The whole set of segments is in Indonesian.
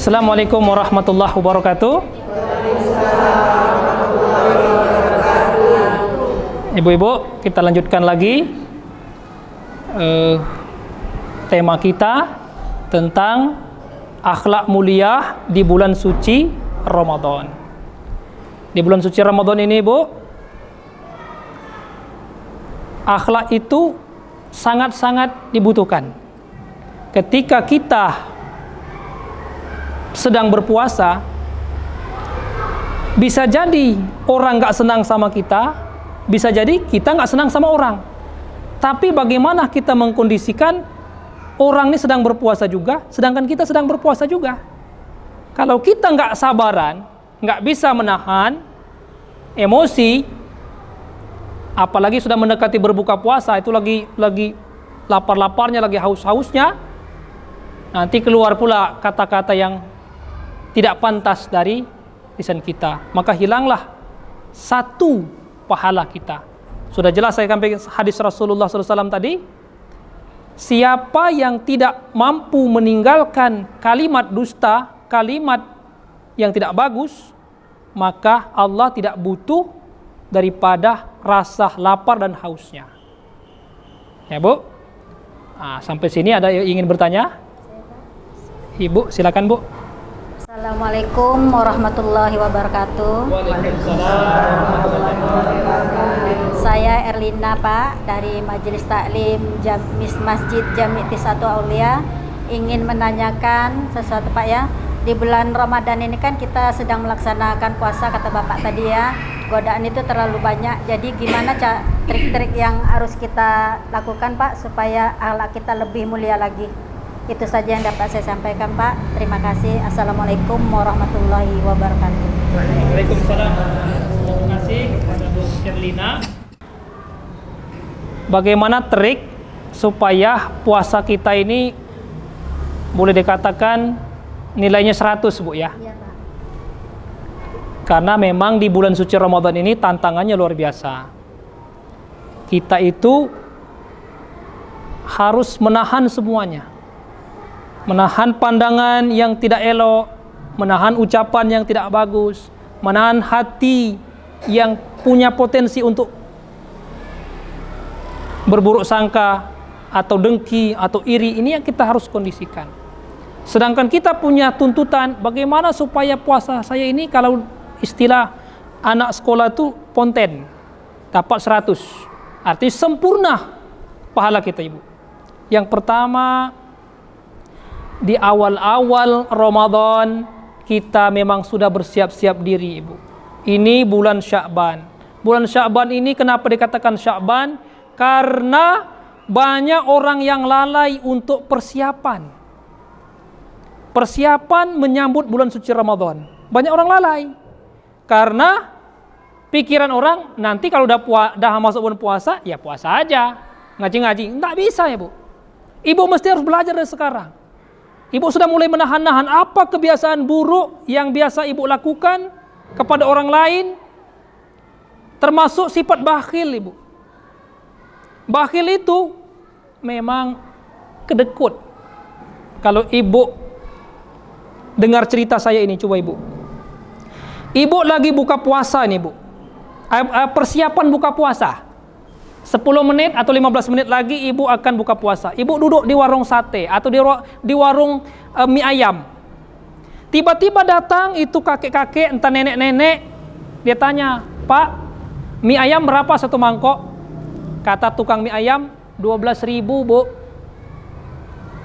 Assalamualaikum warahmatullahi wabarakatuh. Ibu-ibu, kita lanjutkan lagi tema kita tentang akhlak mulia di bulan suci Ramadan. Di bulan suci Ramadan ini, Ibu, akhlak itu sangat-sangat dibutuhkan. Ketika kita sedang berpuasa, bisa jadi orang gak senang sama kita, bisa jadi kita gak senang sama orang. Tapi bagaimana kita mengkondisikan orang ini sedang berpuasa juga, sedangkan kita sedang berpuasa juga. Kalau kita gak sabaran, gak bisa menahan emosi, apalagi sudah mendekati berbuka puasa, itu lagi lapar-laparnya, lagi haus-hausnya, nanti keluar pula kata-kata yang tidak pantas dari lisan kita, maka hilanglah satu pahala kita. Sudah jelas saya sampaikan hadis Rasulullah SAW tadi, siapa yang tidak mampu meninggalkan kalimat dusta, kalimat yang tidak bagus, maka Allah tidak butuh daripada rasa lapar dan hausnya. Ya, Bu? Sampai sini ada yang ingin bertanya? Ibu, silakan, Bu. Assalamualaikum warahmatullahi wabarakatuh. Saya Erlina, Pak, dari Majelis Taklim Masjid Jami' Tisatu Aulia, ingin menanyakan sesuatu, Pak, ya. Di bulan Ramadan ini kan kita sedang melaksanakan puasa, kata Bapak tadi ya. Godaan itu terlalu banyak. Jadi gimana trik-trik yang harus kita lakukan, Pak, supaya akhlak kita lebih mulia lagi? Itu saja yang dapat saya sampaikan, Pak. Terima kasih. Assalamualaikum warahmatullahi wabarakatuh. Waalaikumsalam. Terima kasih kepada Bu Sherlina. Bagaimana trik supaya puasa kita ini boleh dikatakan nilainya 100, Bu, ya? Iya, Pak. Karena memang di bulan suci Ramadan ini tantangannya luar biasa. Kita itu harus menahan semuanya. Menahan pandangan yang tidak elok, menahan ucapan yang tidak bagus, menahan hati yang punya potensi untuk berburuk sangka atau dengki atau iri. Ini yang kita harus kondisikan. Sedangkan kita punya tuntutan bagaimana supaya puasa saya ini, kalau istilah anak sekolah itu ponten, dapat 100, artinya sempurna pahala kita, Ibu. Yang pertama, di awal-awal Ramadan kita memang sudah bersiap-siap diri, Ibu. Ini bulan Sya'ban. Bulan Sya'ban ini kenapa dikatakan Sya'ban? Karena banyak orang yang lalai untuk persiapan. Persiapan menyambut bulan suci Ramadan. Banyak orang lalai. Karena pikiran orang, nanti kalau dah masuk bulan puasa, ya puasa aja. Ngaji-ngaji. Nggak bisa, ya, Bu. Ibu mesti harus belajar dari sekarang. Ibu sudah mulai menahan-nahan apa kebiasaan buruk yang biasa Ibu lakukan kepada orang lain, termasuk sifat bakhil, Ibu. Bakhil itu memang kedekut. Kalau Ibu dengar cerita saya ini, coba Ibu. Ibu lagi buka puasa nih, Bu. Persiapan buka puasa. 10 menit atau 15 menit lagi Ibu akan buka puasa. Ibu duduk di warung sate atau di warung mie ayam. Tiba-tiba datang itu kakek-kakek, entah nenek-nenek. Dia tanya, "Pak, mie ayam berapa satu mangkok?" Kata tukang mie ayam, 12.000, Bu.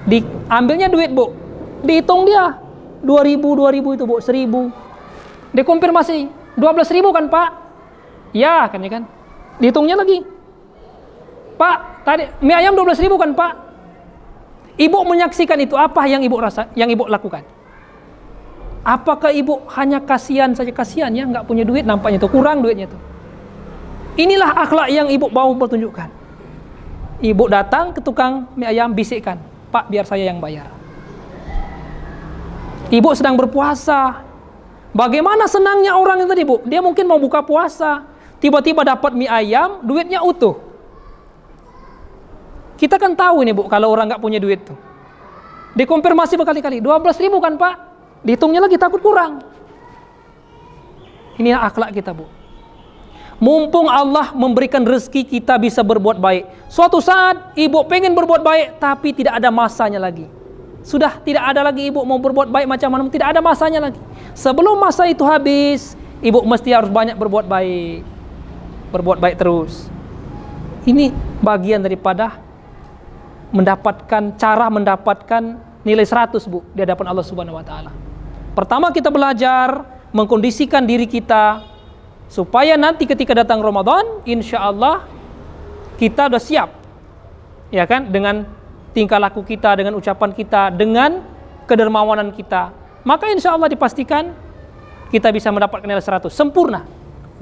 Diambilnya duit, Bu. Dihitung dia, 2.000 itu, Bu, 1.000. Dikonfirmasi, 12.000 kan, Pak? Ya, kan. Dihitungnya lagi. Pak, tadi mie ayam 12.000 kan, Pak? Ibu menyaksikan itu, apa yang Ibu lakukan? Apakah Ibu hanya kasihan saja? Kasihan ya, nggak punya duit, nampaknya itu kurang duitnya tuh. Inilah akhlak yang Ibu mau pertunjukkan. Ibu datang ke tukang mie ayam, bisikkan, "Pak, biar saya yang bayar." Ibu sedang berpuasa. Bagaimana senangnya orang itu tadi, Bu? Dia mungkin mau buka puasa, tiba-tiba dapat mie ayam, duitnya utuh. Kita kan tahu ini, Bu, kalau orang nggak punya duit tuh. Dikonfirmasi berkali-kali, 12.000 kan, Pak? Dihitungnya lagi takut kurang. Ini akhlak kita, Bu. Mumpung Allah memberikan rezeki kita bisa berbuat baik. Suatu saat ibu pengen berbuat baik tapi tidak ada masanya lagi. Sudah tidak ada lagi ibu mau berbuat baik macam mana, tidak ada masanya lagi. Sebelum masa itu habis, ibu mesti harus banyak berbuat baik. Berbuat baik terus. Ini bagian daripada mendapatkan nilai 100, Bu, di hadapan Allah Subhanahu wa taala. Pertama kita belajar mengkondisikan diri kita supaya nanti ketika datang Ramadan, insya Allah kita udah siap, ya kan, dengan tingkah laku kita, dengan ucapan kita, dengan kedermawanan kita. Maka insya Allah dipastikan kita bisa mendapatkan nilai 100, sempurna.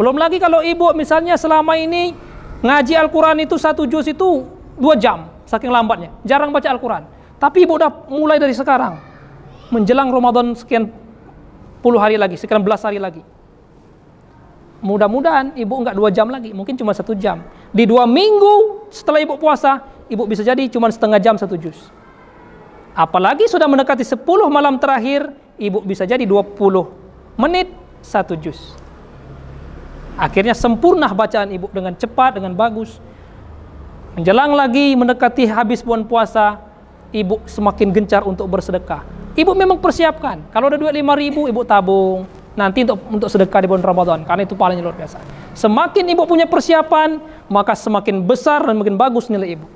Belum lagi kalau ibu misalnya selama ini ngaji Al-Quran itu 1 juz itu 2 jam, saking lambatnya, jarang baca Al-Quran. Tapi ibu udah mulai dari sekarang, menjelang Ramadan sekian puluh hari lagi, sekian belas hari lagi. Mudah-mudahan ibu enggak 2 jam lagi, mungkin cuma 1 jam. Di 2 minggu setelah ibu puasa, ibu bisa jadi cuma setengah jam 1 juz. Apalagi sudah mendekati 10 malam terakhir, ibu bisa jadi 20 menit 1 juz. Akhirnya sempurna bacaan ibu dengan cepat, dengan bagus. Menjelang lagi mendekati habis bulan puasa, ibu semakin gencar untuk bersedekah. Ibu memang persiapkan, kalau ada duit 5.000, ibu tabung nanti untuk sedekah di bulan Ramadan, karena itu pahalanya luar biasa. Semakin ibu punya persiapan, maka semakin besar dan makin bagus nilai ibu.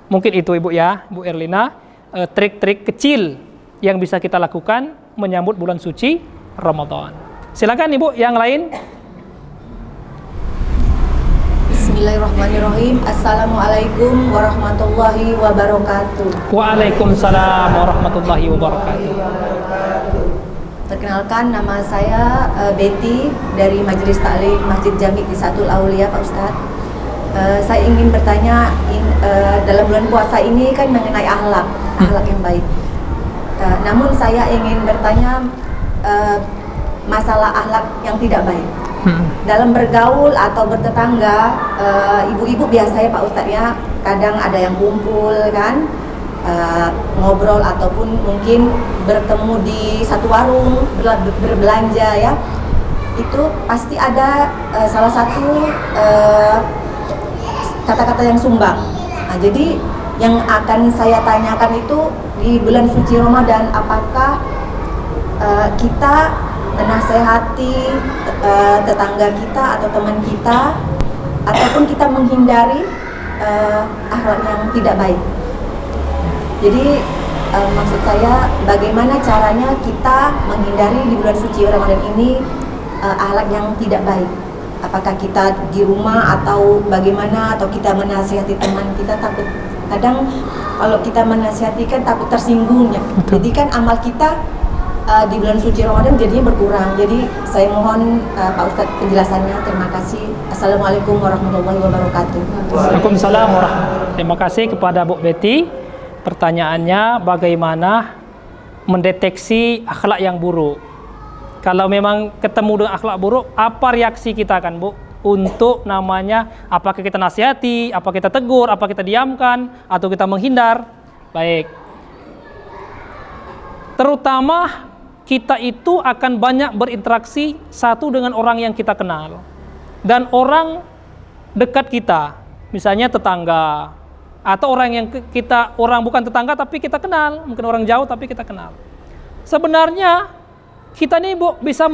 Mungkin itu ibu ya, Bu Erlina, trik-trik kecil yang bisa kita lakukan menyambut bulan suci Ramadan. Silakan ibu yang lain. Bismillahirrahmanirrahim. Assalamualaikum warahmatullahi wabarakatuh. Waalaikumsalam warahmatullahi wabarakatuh. Perkenalkan, nama saya Betty dari Majelis Taklim Masjid Jami Tisatul Aulia, Pak Ustadz. Saya ingin bertanya, dalam bulan puasa ini kan mengenai akhlak yang baik. Namun saya ingin bertanya masalah akhlak yang tidak baik. Dalam bergaul atau bertetangga, ibu-ibu biasanya Pak Ustadz ya, kadang ada yang kumpul kan, ngobrol ataupun mungkin bertemu di satu warung berbelanja ya, itu pasti ada salah satu kata-kata yang sumbang. Nah, jadi yang akan saya tanyakan itu di bulan suci Ramadan, apakah kita menasehati tetangga kita atau teman kita, ataupun kita menghindari akhlak yang tidak baik. Jadi maksud saya, bagaimana caranya kita menghindari di bulan suci Ramadan ini akhlak yang tidak baik? Apakah kita di rumah atau bagaimana, atau kita menasihati teman kita? Takut kadang kalau kita menasihati kan takut tersinggung ya. Jadi kan amal kita di bulan suci Ramadan jadinya berkurang. Jadi saya mohon Pak Ustadz penjelasannya. Terima kasih. Assalamualaikum warahmatullahi wabarakatuh. Waalaikumsalam warahmatullahi. Terima kasih kepada Bu Betty. Pertanyaannya, bagaimana mendeteksi akhlak yang buruk? Kalau memang ketemu dengan akhlak buruk, apa reaksi kita kan, Bu? Untuk namanya, apakah kita nasihati, apa kita tegur, apa kita diamkan, atau kita menghindar? Baik. Terutama kita itu akan banyak berinteraksi satu dengan orang yang kita kenal dan orang dekat kita, misalnya tetangga, atau orang yang orang bukan tetangga tapi kita kenal, mungkin orang jauh tapi kita kenal. Sebenarnya kita nih, Bu, bisa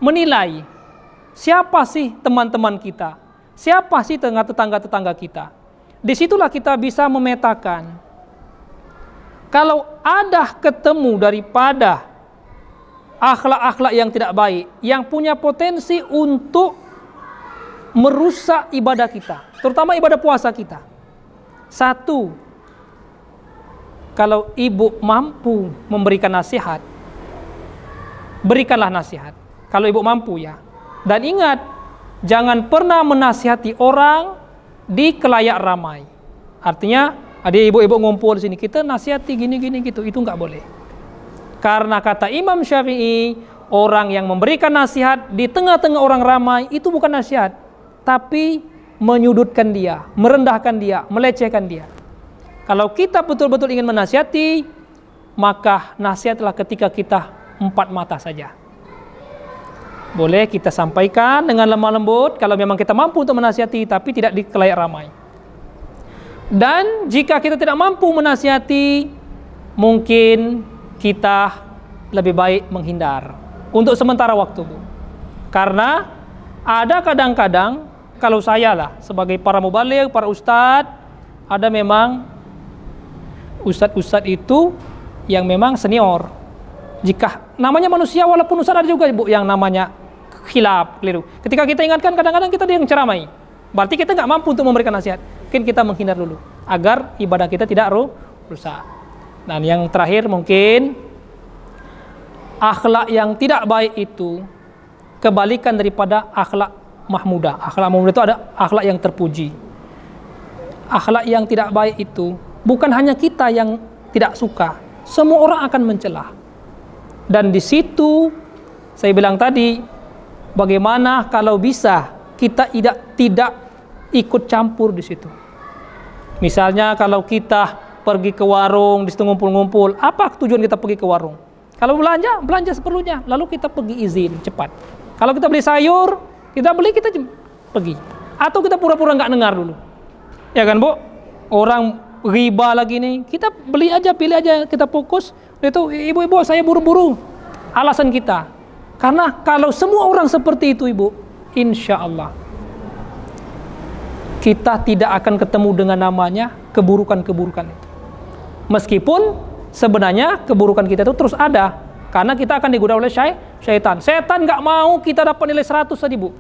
menilai siapa sih teman-teman kita, siapa sih tetangga-tetangga kita. Disitulah kita bisa memetakan. Kalau ada ketemu daripada akhlak-akhlak yang tidak baik, yang punya potensi untuk merusak ibadah kita, terutama ibadah puasa kita. Satu, kalau ibu mampu memberikan nasihat, berikanlah nasihat. Kalau ibu mampu ya. Dan ingat, jangan pernah menasihati orang di kelayak ramai. Artinya, ada ibu-ibu ngumpul di sini, kita nasihati gini-gini gitu, itu nggak boleh. Karena kata Imam Syafi'i, orang yang memberikan nasihat di tengah-tengah orang ramai itu bukan nasihat, tapi menyudutkan dia, merendahkan dia, melecehkan dia. Kalau kita betul-betul ingin menasihati, maka nasihatlah ketika kita 4 mata saja. Boleh kita sampaikan dengan lemah lembut kalau memang kita mampu untuk menasihati, tapi tidak di khalayak ramai. Dan jika kita tidak mampu menasihati, mungkin kita lebih baik menghindar untuk sementara waktu, Bu. Karena ada kadang-kadang, kalau saya lah sebagai para mubaligh, para ustadz, ada memang ustadz-ustadz itu yang memang senior. Jika namanya manusia, walaupun ustadz ada juga, Bu, yang namanya khilaf, keliru. Ketika kita ingatkan, kadang-kadang kita yang ceramai. Berarti kita nggak mampu untuk memberikan nasihat. Mungkin kita menghindar dulu agar ibadah kita tidak rusak. Dan yang terakhir mungkin akhlak yang tidak baik itu kebalikan daripada akhlak mahmudah. Akhlak mahmudah itu ada akhlak yang terpuji. Akhlak yang tidak baik itu bukan hanya kita yang tidak suka, semua orang akan mencela. Dan di situ saya bilang tadi, bagaimana kalau bisa kita tidak ikut campur di situ. Misalnya kalau kita pergi ke warung, di situ ngumpul-ngumpul, apa tujuan kita pergi ke warung? Kalau belanja seperlunya, lalu kita pergi izin cepat. Kalau kita beli sayur, kita beli, kita pergi. Atau kita pura-pura nggak dengar dulu. Ya kan, Bu? Orang riba lagi nih, kita beli aja, pilih aja, kita fokus. Itu ibu-ibu saya buru-buru. Alasan kita. Karena kalau semua orang seperti itu, Ibu, insya Allah kita tidak akan ketemu dengan namanya keburukan-keburukan itu. Meskipun sebenarnya keburukan kita itu terus ada, karena kita akan digoda oleh syaitan. Setan nggak mau kita dapat nilai 100 tadi, Bu.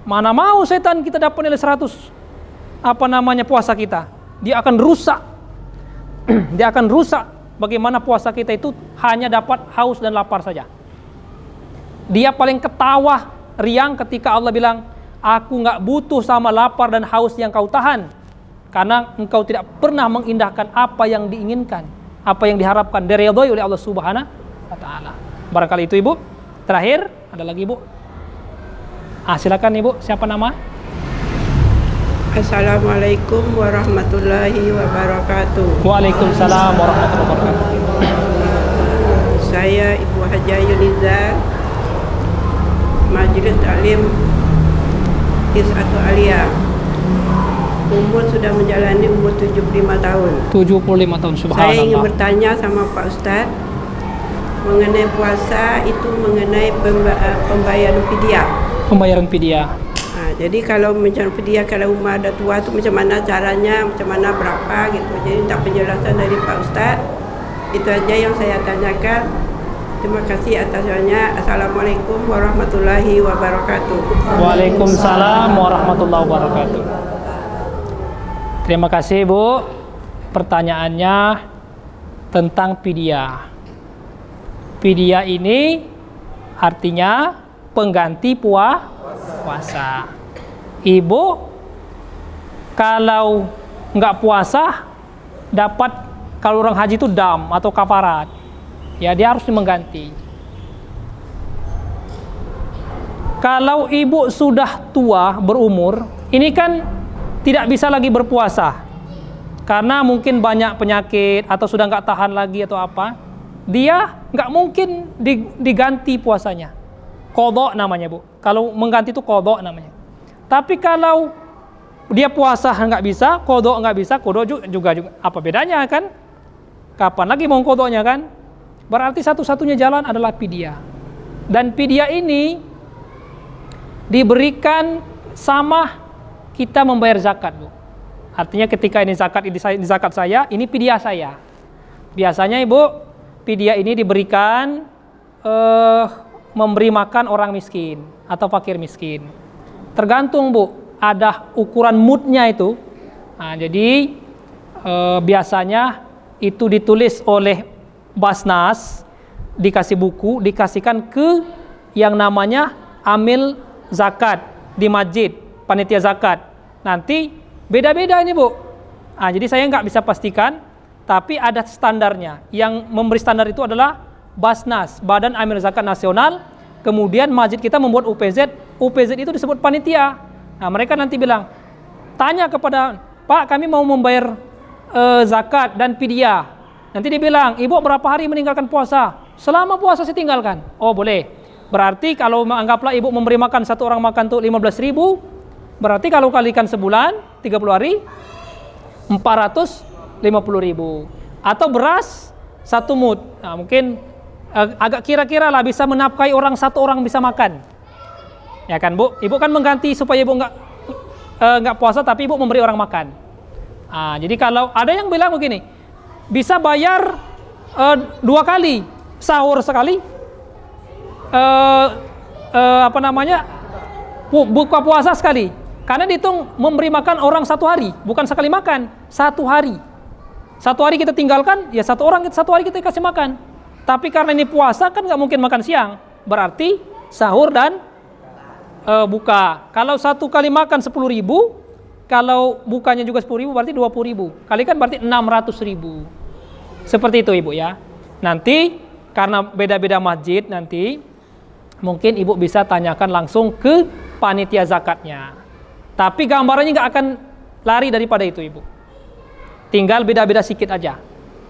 Mana mau setan kita dapat nilai 100 puasa kita. Dia akan rusak. Dia akan rusak bagaimana puasa kita itu hanya dapat haus dan lapar saja. Dia paling ketawa, riang ketika Allah bilang, aku nggak butuh sama lapar dan haus yang kau tahan, karena engkau tidak pernah mengindahkan apa yang diinginkan, apa yang diharapkan, diridhoi oleh Allah Subhanahu wa Ta'ala. Barangkali itu, Ibu. Terakhir, ada lagi, Ibu. Silakan, Ibu. Siapa nama? Assalamualaikum warahmatullahi wabarakatuh. Waalaikumsalam warahmatullahi wabarakatuh. Saya Ibu Haja Yuniza, Majelis Taklim Tisatu Alia. Umur sudah menjalani umur 75 tahun. 75 tahun, subhanallah. Saya ingin bertanya sama Pak Ustadz mengenai puasa itu, mengenai pembayaran fidyah. Pembayaran fidyah. Nah, jadi kalau macam fidyah, kalau rumah ada tua itu macam mana caranya, macam mana berapa gitu. Jadi minta penjelasan dari Pak Ustadz. Itu aja yang saya tanyakan. Terima kasih atas jawabannya. Assalamualaikum warahmatullahi wabarakatuh. Waalaikumsalam warahmatullahi wabarakatuh. Terima kasih, Bu. Pertanyaannya tentang fidyah. Fidyah ini artinya pengganti puasa. Ibu kalau nggak puasa dapat, kalau orang haji itu dam atau kafarat. Ya, dia harus mengganti. Kalau ibu sudah tua, berumur, ini kan tidak bisa lagi berpuasa. Karena mungkin banyak penyakit atau sudah nggak tahan lagi atau apa. Dia nggak mungkin diganti puasanya. Qadha namanya, Bu. Kalau mengganti itu qadha namanya. Tapi kalau dia puasa nggak bisa, qadha nggak bisa, qadha juga apa bedanya kan? Kapan lagi mau qadhanya kan? Berarti satu-satunya jalan adalah fidyah. Dan fidyah ini diberikan sama kita membayar zakat, Bu. Artinya ketika ini zakat saya, ini fidyah saya. Biasanya, Ibu, fidyah ini diberikan memberi makan orang miskin atau fakir miskin. Tergantung, Bu, ada ukuran mudnya itu. Nah, jadi biasanya itu ditulis oleh Basnas, dikasih buku, dikasihkan ke yang namanya amil zakat di masjid, panitia zakat. Nanti beda-beda ini, Bu. Nah, jadi saya nggak bisa pastikan, tapi ada standarnya. Yang memberi standar itu adalah Basnas, Badan Amil Zakat Nasional. Kemudian masjid kita membuat UPZ. UPZ itu disebut panitia. Nah, mereka nanti bilang, tanya kepada Pak, kami mau membayar zakat dan fidyah. Nanti dia bilang, ibu berapa hari meninggalkan puasa? Selama puasa saya tinggalkan. Oh boleh. Berarti kalau anggaplah ibu memberi makan satu orang makan tuh 15.000, berarti kalau kalikan sebulan 30 hari 450.000. Atau beras satu mud. Nah, mungkin agak kira-kira lah bisa menafkahi orang, satu orang bisa makan. Ya kan Bu? Ibu kan mengganti supaya ibu nggak puasa tapi ibu memberi orang makan. Nah, jadi kalau ada yang bilang begini, bisa bayar 2 kali, sahur sekali, buka puasa sekali. Karena dihitung memberi makan orang 1 hari, bukan sekali makan, 1 hari. 1 hari kita tinggalkan, ya 1 orang 1 hari kita kasih makan. Tapi karena ini puasa kan nggak mungkin makan siang, berarti sahur dan buka. Kalau 1 kali makan 10.000, kalau bukanya juga 10.000 berarti 20.000. Kali kan berarti 600.000. Seperti itu ibu ya. Nanti karena beda-beda masjid nanti mungkin ibu bisa tanyakan langsung ke panitia zakatnya. Tapi gambarannya nggak akan lari daripada itu ibu. Tinggal beda-beda sedikit aja.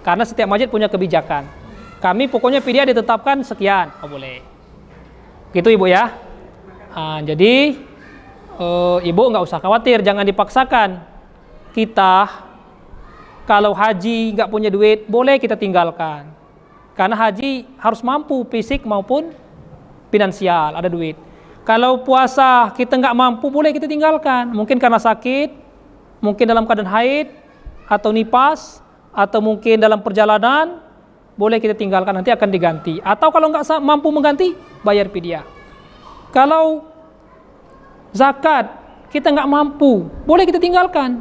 Karena setiap masjid punya kebijakan. Kami pokoknya fidyah ditetapkan sekian. Oh boleh. Gitu ibu ya. Jadi ibu nggak usah khawatir, jangan dipaksakan. Kita kalau haji nggak punya duit, boleh kita tinggalkan. Karena haji harus mampu fisik maupun finansial, ada duit. Kalau puasa kita nggak mampu, boleh kita tinggalkan. Mungkin karena sakit, mungkin dalam keadaan haid, atau nifas, atau mungkin dalam perjalanan, boleh kita tinggalkan, nanti akan diganti. Atau kalau nggak mampu mengganti, bayar fidyah. Kalau zakat kita nggak mampu, boleh kita tinggalkan.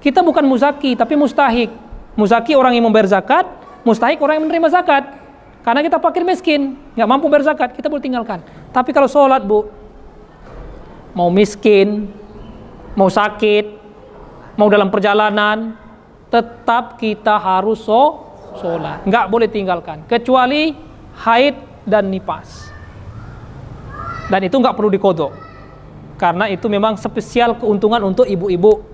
Kita bukan muzaki, tapi mustahik. Muzaki orang yang membayar zakat, mustahik orang yang menerima zakat. Karena kita fakir miskin, nggak mampu bayar zakat, kita boleh tinggalkan. Tapi kalau sholat bu, mau miskin, mau sakit, mau dalam perjalanan, tetap kita harus sholat, nggak boleh tinggalkan, kecuali haid dan nifas. Dan itu nggak perlu dikodok, karena itu memang spesial keuntungan untuk ibu-ibu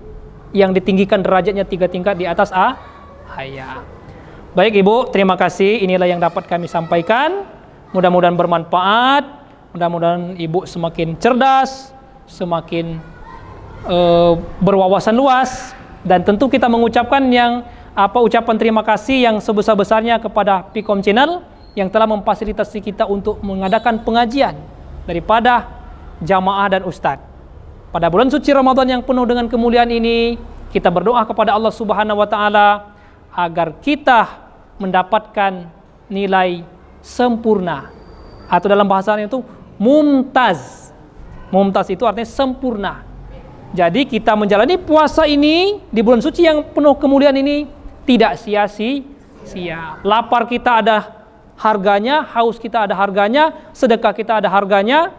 yang ditinggikan derajatnya 3 tingkat di atas ayah. Baik ibu, terima kasih. Inilah yang dapat kami sampaikan. Mudah-mudahan bermanfaat. Mudah-mudahan ibu semakin cerdas, semakin berwawasan luas. Dan tentu kita mengucapkan ucapan terima kasih yang sebesar-besarnya kepada Pikom Channel yang telah memfasilitasi kita untuk mengadakan pengajian daripada jamaah dan ustadz. Pada bulan suci Ramadan yang penuh dengan kemuliaan ini, kita berdoa kepada Allah Subhanahu wa taala agar kita mendapatkan nilai sempurna, atau dalam bahasanya itu mumtaz. Mumtaz itu artinya sempurna. Jadi kita menjalani puasa ini di bulan suci yang penuh kemuliaan ini tidak sia-sia. Lapar kita ada harganya, haus kita ada harganya, sedekah kita ada harganya,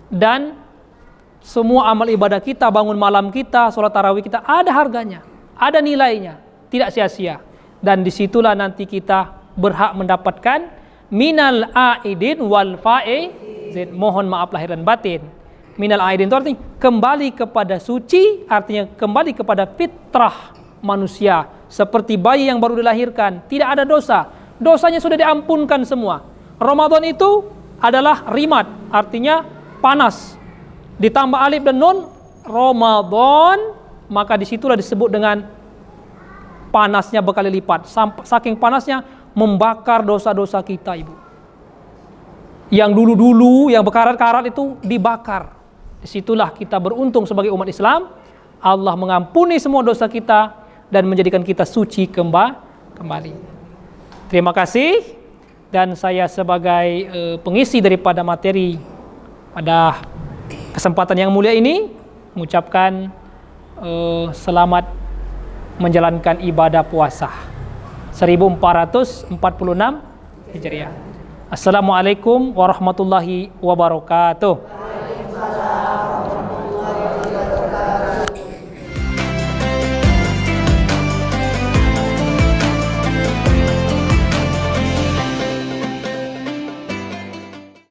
dan semua amal ibadah kita, bangun malam kita, sholat tarawih kita ada harganya, ada nilainya, tidak sia-sia. Dan disitulah nanti kita berhak mendapatkan minal aidin wal faizin. Mohon maaf lahir dan batin. Minal aidin itu artinya kembali kepada suci, artinya kembali kepada fitrah manusia, seperti bayi yang baru dilahirkan, tidak ada dosa, dosanya sudah diampunkan semua. Ramadan itu adalah rimat, artinya panas, ditambah alif dan nun, Ramadan, maka disitulah disebut dengan panasnya berkali lipat, saking panasnya membakar dosa-dosa kita ibu. Yang dulu-dulu yang berkarat-karat itu dibakar. Disitulah kita beruntung sebagai umat Islam. Allah mengampuni semua dosa kita dan menjadikan kita suci kembali. Terima kasih. Dan saya sebagai pengisi daripada materi pada kesempatan yang mulia ini mengucapkan selamat menjalankan ibadah puasa 1446 Hijriah. Assalamualaikum warahmatullahi wabarakatuh.